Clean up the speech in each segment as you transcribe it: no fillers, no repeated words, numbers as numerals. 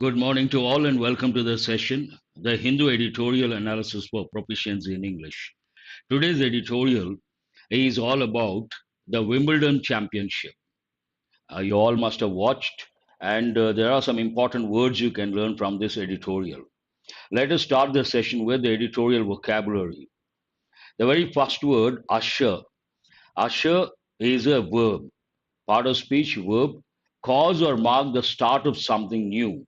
Good morning to all and welcome to the session, the Hindu Editorial Analysis for Proficiency in English. Today's editorial is all about the Wimbledon Championship. You all must have watched, and there are some important words you can learn from this editorial. Let us start the session with the editorial vocabulary. The very first word, usher. Usher is a verb, part of speech verb, cause or mark the start of something new.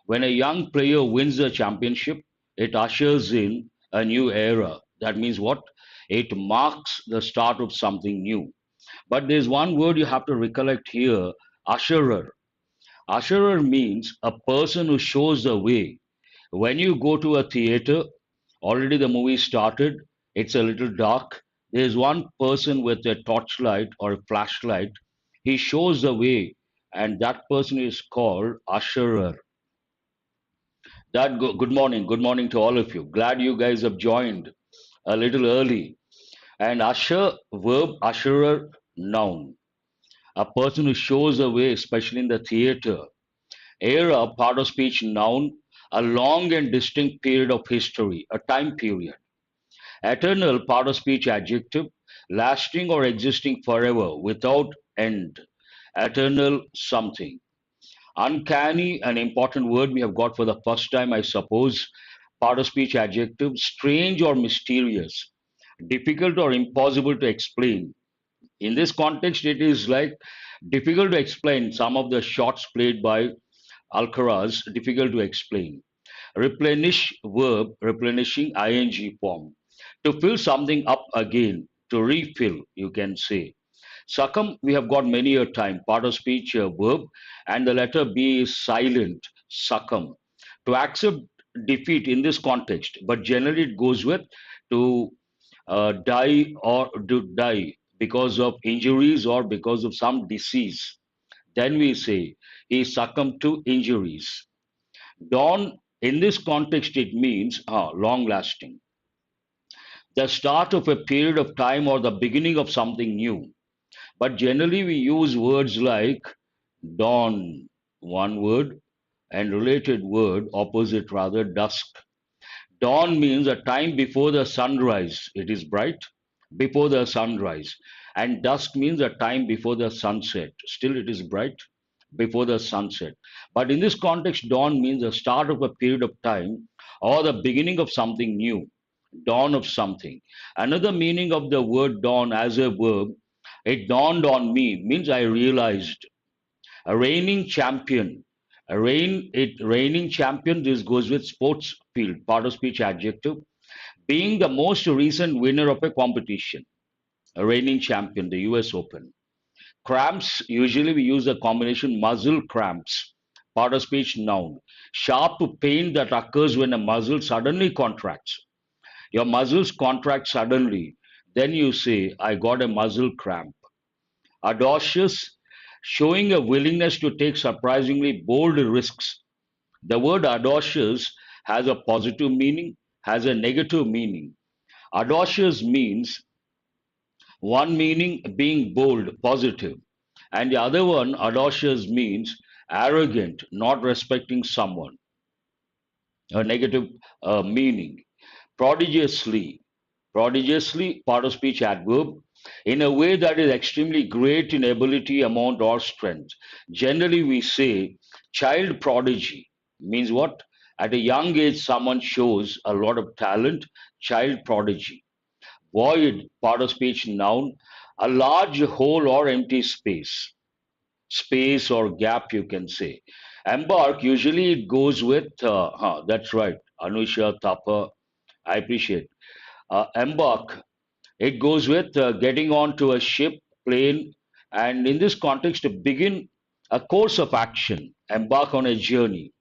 When a young player wins a championship, it ushers in a new era. That means what? It marks the start of something new. But there's one word you have to recollect here, usherer. Usherer means a person who shows the way. When you go to a theater, already the movie started, it's a little dark. There's one person with a torchlight or a flashlight. He shows the way, and that person is called usherer. Good morning to all of you. Glad you guys have joined a little early. And usher, verb, usherer, noun. A person who shows the way, especially in the theater. Era, part of speech, noun. A long and distinct period of history, a time period. Eternal, part of speech, adjective. Lasting or existing forever, without end. Eternal something. Uncanny, an important word we have got for the first time, I suppose. Part of speech adjective, strange or mysterious, difficult or impossible to explain. In this context, it is like difficult to explain. Some of the shots played by Alcaraz, difficult to explain. Replenish, verb, replenishing, ing form. To fill something up again, to refill, you can say. Succumb, we have got many a time, part of speech verb, and the letter B is silent, succumb. To accept defeat in this context, but generally it goes with to die or to die because of injuries or because of some disease. Then we say he succumbed to injuries. Dawn, in this context, it means long lasting. The start of a period of time or the beginning of something new. But generally, we use words like dawn, one word, and related word, opposite rather, dusk. Dawn means a time before the sunrise. It is bright before the sunrise. And dusk means a time before the sunset. Still, it is bright before the sunset. But in this context, dawn means the start of a period of time or the beginning of something new, dawn of something. Another meaning of the word dawn as a verb, it dawned on me means I realized. A reigning champion, reigning champion. This goes with sports field, part of speech adjective. Being the most recent winner of a competition, a reigning champion, the U.S. Open. Cramps, usually we use a combination muscle cramps, part of speech noun. Sharp pain that occurs when a muscle suddenly contracts. Your muscles contract suddenly, then you say, I got a muscle cramp. Audacious, showing a willingness to take surprisingly bold risks. The word audacious has a positive meaning, has a negative meaning. Audacious means one meaning being bold, positive, and the other one, audacious, means arrogant, not respecting someone, a negative meaning. Prodigiously, prodigiously, part of speech adverb, in a way that is extremely great in ability, amount, or strength. Generally, we say child prodigy means what? At a young age, someone shows a lot of talent, child prodigy. Void, part of speech noun, a large hole or empty space. Space or gap, you can say. Embark, usually it goes with, that's right, Anusha, Tapa, I appreciate. Embark, it goes with getting onto a ship, plane, and in this context, to begin a course of action, embark on a journey.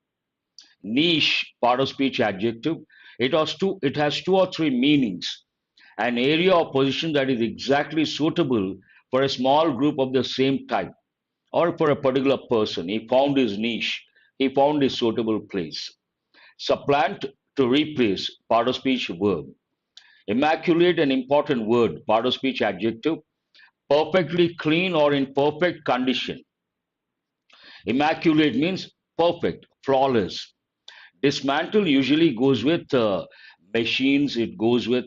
Niche, part of speech adjective, it has two or three meanings. An area or position that is exactly suitable for a small group of the same type or for a particular person. He found his niche, he found his suitable place. Supplant, to replace, part of speech verb. Immaculate, an important word, part of speech adjective. Perfectly clean or in perfect condition. Immaculate means perfect, flawless. Dismantle usually goes with machines, it goes with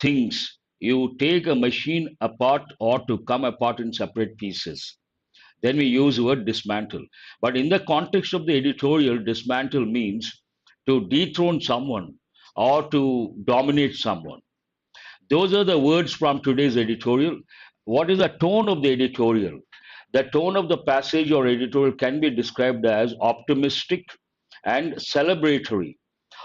things. You take a machine apart or to come apart in separate pieces. Then we use the word dismantle. But in the context of the editorial, dismantle means to dethrone someone or to dominate someone. Those are the words from today's editorial. What is the tone of the editorial? The tone of the passage or editorial can be described as optimistic and celebratory.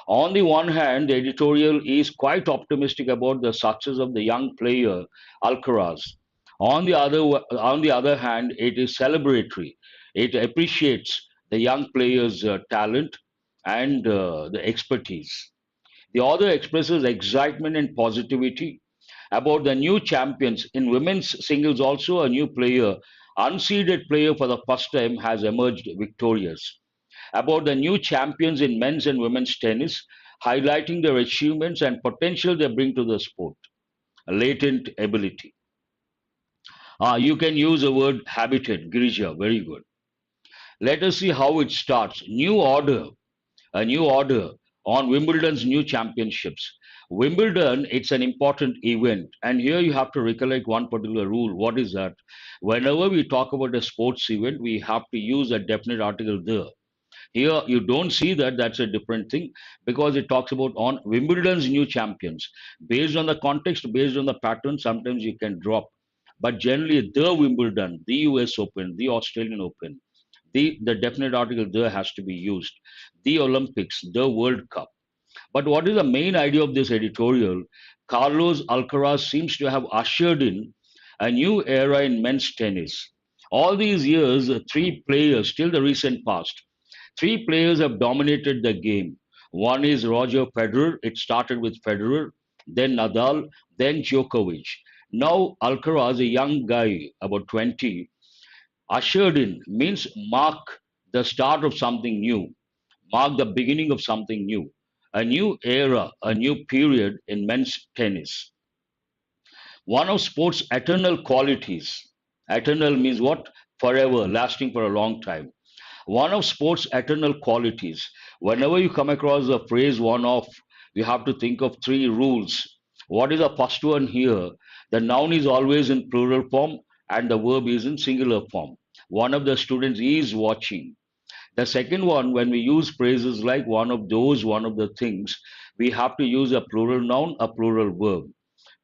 On the one hand, the editorial is quite optimistic about the success of the young player Alcaraz. On the other hand, it is celebratory. It appreciates the young player's talent and the expertise. The author expresses excitement and positivity about the new champions in women's singles. Also, a new player, unseeded player for the first time, has emerged victorious. About the new champions in men's and women's tennis, highlighting their achievements and potential they bring to the sport, latent ability. You can use the word habitat, Girija, very good. Let us see how it starts. A new order on Wimbledon's new championships. Wimbledon, it's an important event, and here you have to recollect one particular rule. What is that? Whenever we talk about a sports event, we have to use a definite article there. Here you don't see that, that's a different thing because it talks about on Wimbledon's new champions. Based on the context, based on the pattern, sometimes you can drop. But generally, the Wimbledon, the US Open, the Australian Open, the definite article there has to be used. The Olympics, the World Cup. But what is the main idea of this editorial? Carlos Alcaraz seems to have ushered in a new era in men's tennis. All these years, three players, till the recent past, three players have dominated the game. One is Roger Federer. It started with Federer, then Nadal, then Djokovic. Now Alcaraz, a young guy, about 20, ushered in means mark the start of something new, mark the beginning of something new, a new era, a new period in men's tennis. One of sports' eternal qualities. Eternal means what? Forever, lasting for a long time. One of sports' eternal qualities. Whenever you come across the phrase one of, you have to think of three rules. What is the first one here? The noun is always in plural form and the verb is in singular form. One of the students is watching. The second one, when we use phrases like one of those, one of the things, we have to use a plural noun, a plural verb.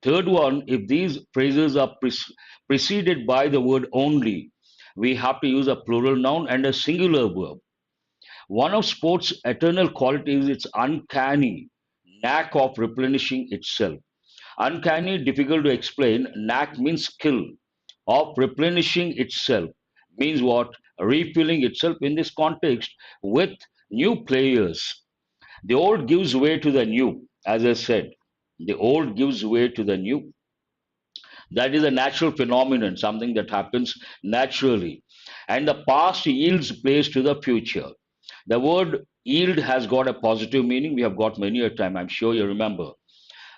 Third one, if these phrases are preceded by the word only, we have to use a plural noun and a singular verb. One of sports' eternal qualities is its uncanny knack of replenishing itself. Uncanny, difficult to explain. Knack means skill of replenishing itself. Means what? Refilling itself in this context with new players. The old gives way to the new, as I said. The old gives way to the new. That is a natural phenomenon, something that happens naturally. And the past yields place to the future. The word yield has got a positive meaning. We have got many a time, I'm sure you remember.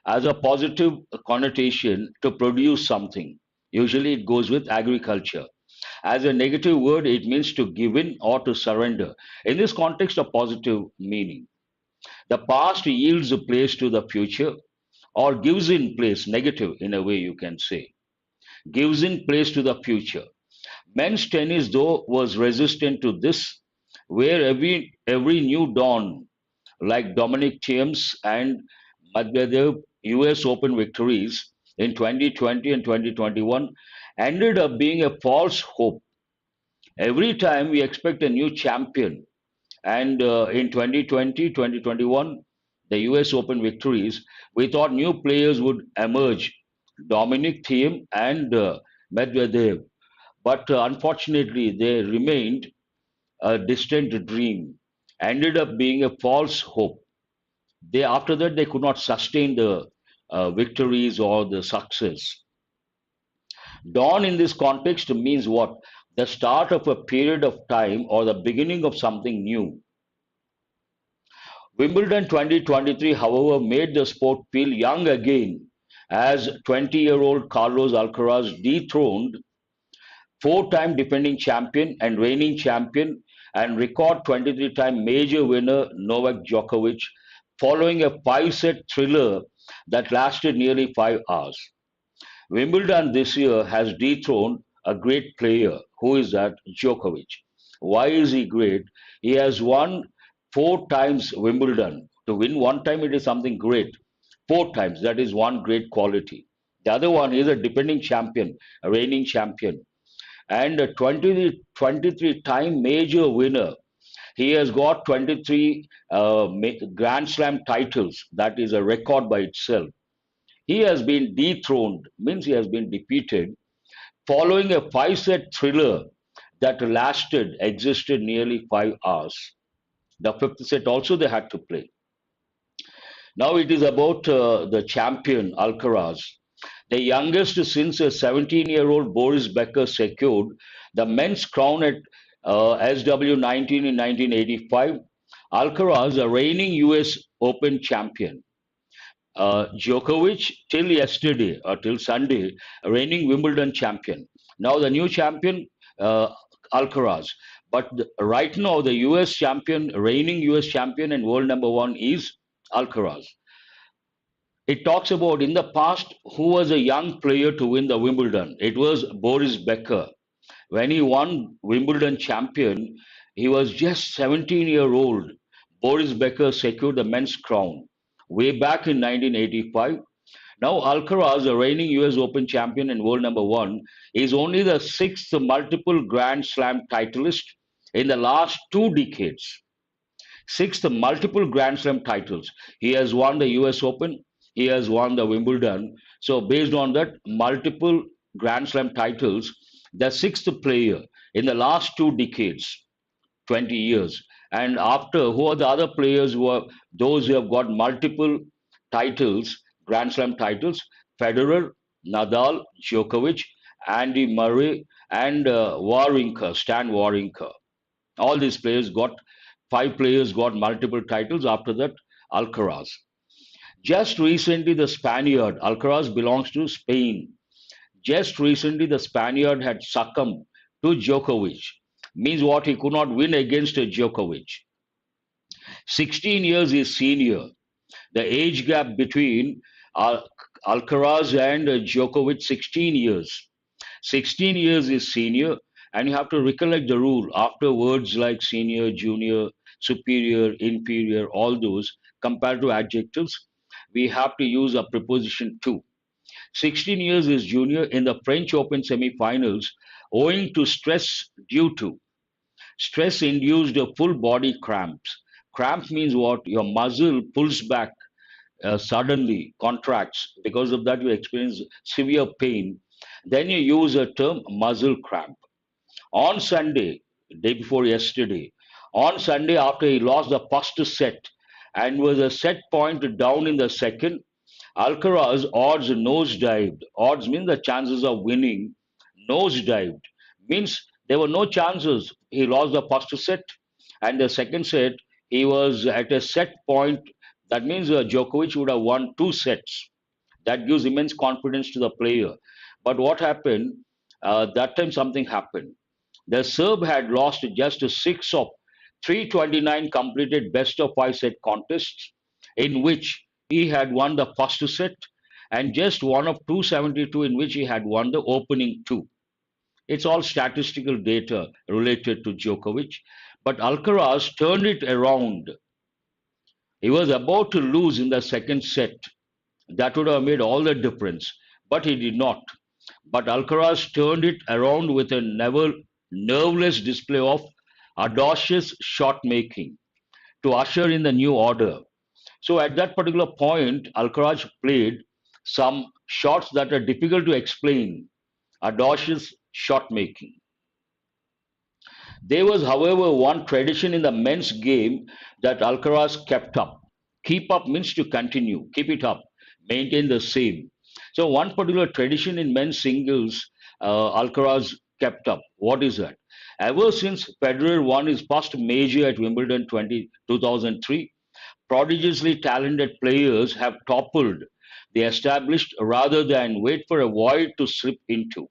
As a positive connotation to produce something. Usually it goes with agriculture. As a negative word, it means to give in or to surrender. In this context, a positive meaning. The past yields a place to the future or gives in place, negative in a way you can say, gives in place to the future. Men's tennis, though, was resistant to this, where every new dawn, like Dominic Thiem's and Medvedev US Open victories in 2020 and 2021, ended up being a false hope. Every time we expect a new champion, and in 2020, 2021, the US Open victories, we thought new players would emerge, Dominic Thiem and Medvedev. But unfortunately, they remained a distant dream, ended up being a false hope. They after that they could not sustain the victories or the success. Dawn in this context means what? The start of a period of time or the beginning of something new. Wimbledon 2023, however, made the sport feel young again as 20-year-old Carlos Alcaraz dethroned four-time defending champion and reigning champion and record 23-time major winner Novak Djokovic, following a five-set thriller that lasted nearly 5 hours. Wimbledon this year has dethroned a great player. Who is that? Djokovic. Why is he great? He has won 4 times Wimbledon. To win one time, it is something great. 4 times, that is one great quality. The other one is a defending champion, a reigning champion, and a 23-time major winner. He has got 23 Grand Slam titles. That is a record by itself. He has been dethroned, means he has been defeated, following a five-set thriller that existed nearly 5 hours. The fifth set also they had to play. Now it is about the champion Alcaraz. The youngest since a 17-year-old Boris Becker secured the men's crown at SW19 in 1985. Alcaraz, a reigning US Open champion. Djokovic, till yesterday or till Sunday, reigning Wimbledon champion. Now the new champion, Alcaraz. But right now, the US champion, reigning US champion and world number one is Alcaraz. It talks about in the past who was a young player to win the Wimbledon. It was Boris Becker. When he won Wimbledon champion, he was just 17-year-old. Boris Becker secured the men's crown way back in 1985. Now Alcaraz, the reigning US Open champion and world number one, is only the sixth multiple Grand Slam titleist in the last 2 decades. Sixth multiple Grand Slam titles. He has won the US Open, he has won the Wimbledon. So based on that multiple Grand Slam titles, the sixth player in the last 2 decades, 20 years. And after, who are the other players who are those who have got multiple titles, Grand Slam titles? Federer, Nadal, Djokovic, Andy Murray, and Wawrinka, Stan Wawrinka. All these players got, 5 players got multiple titles. After that, Alcaraz. Just recently, the Spaniard, Alcaraz belongs to Spain. Just recently, the Spaniard had succumbed to Djokovic. Means what? He could not win against Djokovic. 16 years is senior. The age gap between Alcaraz and Djokovic, 16 years. 16 years is senior, and you have to recollect the rule. After words like senior, junior, superior, inferior, all those compared to adjectives, we have to use a preposition to. 16 years is junior in the French Open semi-finals owing to stress due to stress-induced full body cramps. Cramp means what? Your muscle pulls back suddenly, contracts. Because of that, you experience severe pain. Then you use a term muscle cramp. On Sunday, day before yesterday, on Sunday after he lost the first set and was a set point down in the second, Alcaraz odds nosedived. Odds means the chances of winning. Nosedived means there were no chances. He lost the first set, and the second set he was at a set point. That means Djokovic would have won 2 sets. That gives immense confidence to the player. But what happened? That time something happened. The Serb had lost just 6 of 329 completed best of 5 set contests, in which he had won the first set, and just one of 272 in which he had won the opening two. It's all statistical data related to Djokovic. But Alcaraz turned it around. He was about to lose in the second set. That would have made all the difference, but he did not. But Alcaraz turned it around with a nerveless display of audacious shot making to usher in the new order. So at that particular point, Alcaraz played some shots that are difficult to explain, audacious shot making. There was, however, one tradition in the men's game that Alcaraz kept up. Keep up means to continue, keep it up, maintain the same. So one particular tradition in men's singles, Alcaraz kept up. What is that? Ever since Federer won his first major at Wimbledon 2003, prodigiously talented players have toppled the established rather than wait for a void to slip into.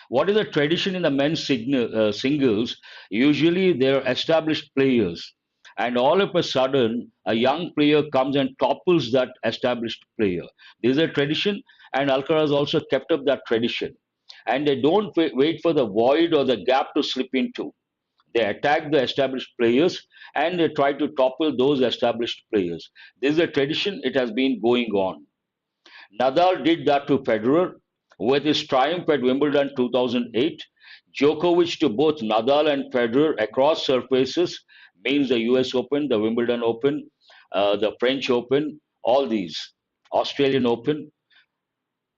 What is the tradition in the singles? Usually they're established players, and all of a sudden a young player comes and topples that established player. This is a tradition, and Alcaraz also kept up that tradition. And they don't wait for the void or the gap to slip into. They attack the established players and they try to topple those established players. This is a tradition, it has been going on. Nadal did that to Federer with his triumph at Wimbledon 2008. Djokovic to both Nadal and Federer across surfaces, means the US Open, the Wimbledon Open, the French Open, all these, Australian Open,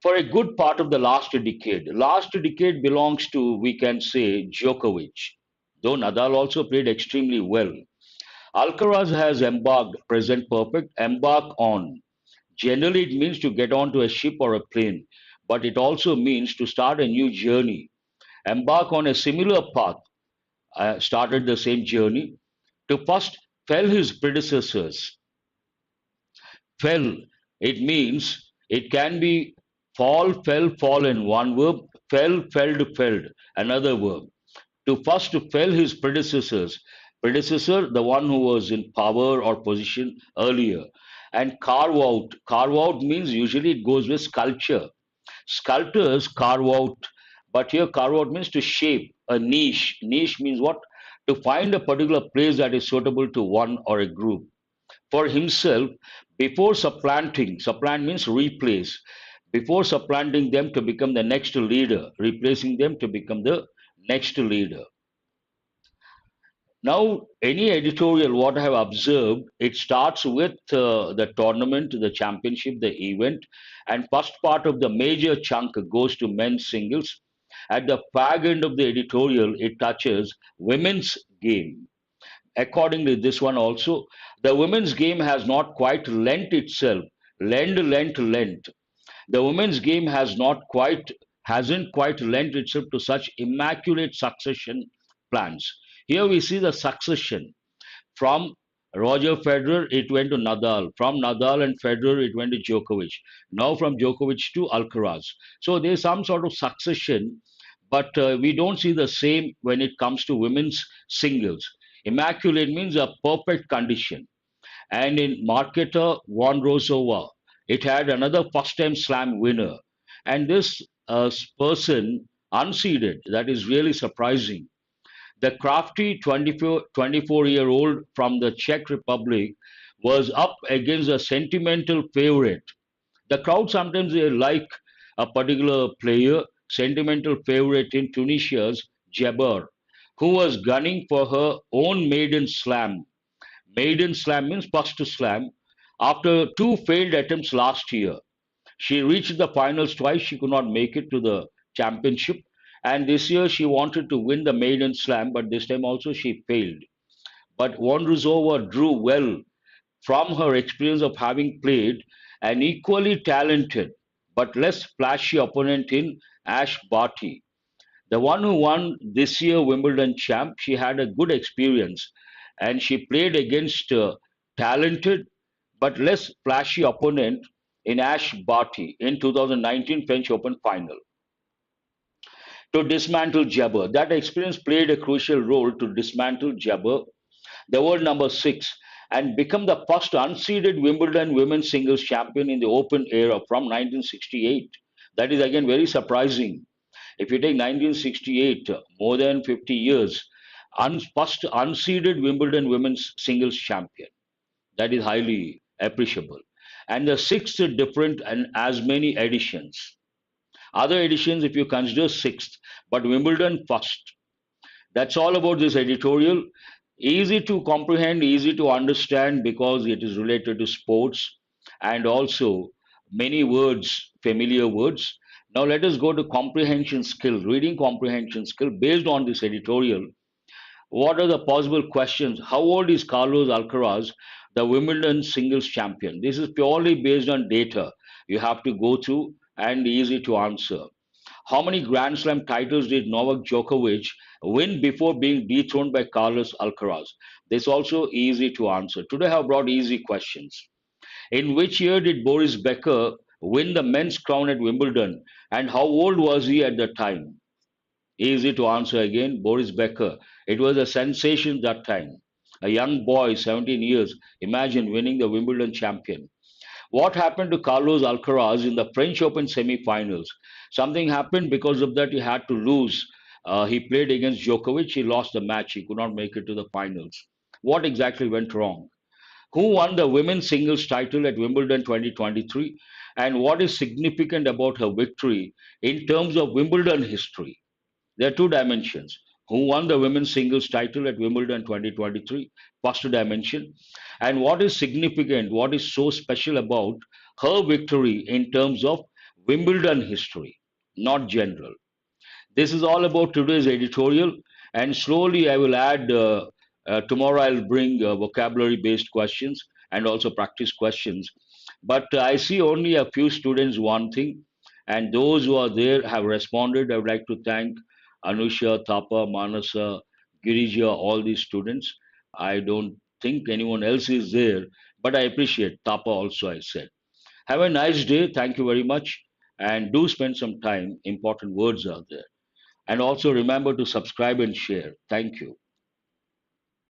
for a good part of the last decade. Last decade belongs to, we can say, Djokovic, though Nadal also played extremely well. Alcaraz has embarked, present perfect, embark on. Generally, it means to get onto a ship or a plane, but it also means to start a new journey, embark on a similar path, started the same journey, to first fell his predecessors. Fell, it means it can be fall, fell, fallen, one verb, fell, felled, felled, another verb. To first to fell his predecessors. Predecessor, the one who was in power or position earlier. And carve out. Carve out means usually it goes with sculpture. Sculptors carve out, but here carve out means to shape a niche. Niche means what? To find a particular place that is suitable to one or a group. For himself, before supplanting, supplant means replace, before supplanting them to become the next leader, replacing them to become the next leader. Now, any editorial, what I have observed, it starts with the tournament, the championship, the event, and first part of the major chunk goes to men's singles. At the fag end of the editorial, it touches women's game. Accordingly, this one also, the women's game has not quite lent itself, lent. The women's game hasn't quite lent itself to such immaculate succession plans. Here we see the succession. From Roger Federer, it went to Nadal. From Nadal and Federer, it went to Djokovic. Now from Djokovic to Alcaraz. So there's some sort of succession, but we don't see the same when it comes to women's singles. Immaculate means a perfect condition. And in Marketa Vondrousova, it had another first time slam winner. And this person unseeded, that is really surprising. The crafty 24-year-old from the Czech Republic was up against a sentimental favorite. The crowd sometimes they like a particular player, sentimental favorite in Tunisia's Jabber, who was gunning for her own maiden slam. Maiden slam means first slam. After two failed attempts last year, she reached the finals twice. She could not make it to the championship. And this year she wanted to win the maiden slam, but this time also she failed. But Vondrousova drew well from her experience of having played an equally talented but less flashy opponent in Ash Barty. The one who won this year Wimbledon champ, she had a good experience and she played against a talented but less flashy opponent in Ash Barty in 2019 French Open final to dismantle Jabber. That experience played a crucial role to dismantle Jabber, the world number six, and become the first unseeded Wimbledon women's singles champion in the Open era from 1968. That is again very surprising. If you take 1968, more than 50 years, first unseeded Wimbledon women's singles champion. That is highly appreciable. And the sixth different and as many editions. Other editions, if you consider sixth, but Wimbledon first. That's all about this editorial. Easy to comprehend, easy to understand because it is related to sports and also many words, familiar words. Now let us go to comprehension skill, reading comprehension skill based on this editorial. What are the possible questions? How old is Carlos Alcaraz, the Wimbledon singles champion? This is purely based on data. You have to go through and easy to answer. How many Grand Slam titles did Novak Djokovic win before being dethroned by Carlos Alcaraz? This also easy to answer. Today I have brought easy questions. In which year did Boris Becker win the men's crown at Wimbledon and how old was he at the time? Easy to answer again. Boris Becker. It was a sensation that time. A young boy, 17 years, imagine winning the Wimbledon champion. What happened to Carlos Alcaraz in the French Open semi-finals? Something happened because of that. He had to lose. He played against Djokovic. He lost the match. He could not make it to the finals. What exactly went wrong? Who won the women's singles title at Wimbledon 2023? And what is significant about her victory in terms of Wimbledon history? There are two dimensions. Who won the women's singles title at Wimbledon 2023? First dimension. And what is significant, what is so special about her victory in terms of Wimbledon history, not general. This is all about today's editorial, and slowly I will add. Tomorrow I'll bring vocabulary-based questions and also practice questions. But I see only a few students wanting, and those who are there have responded. I would like to thank Anusha, Thapa, Manasa, Girija, all these students. I don't think anyone else is there, but I appreciate Thapa also. I said, have a nice day. Thank you very much, and do spend some time. Important words are there. And also remember to subscribe and share. Thank you.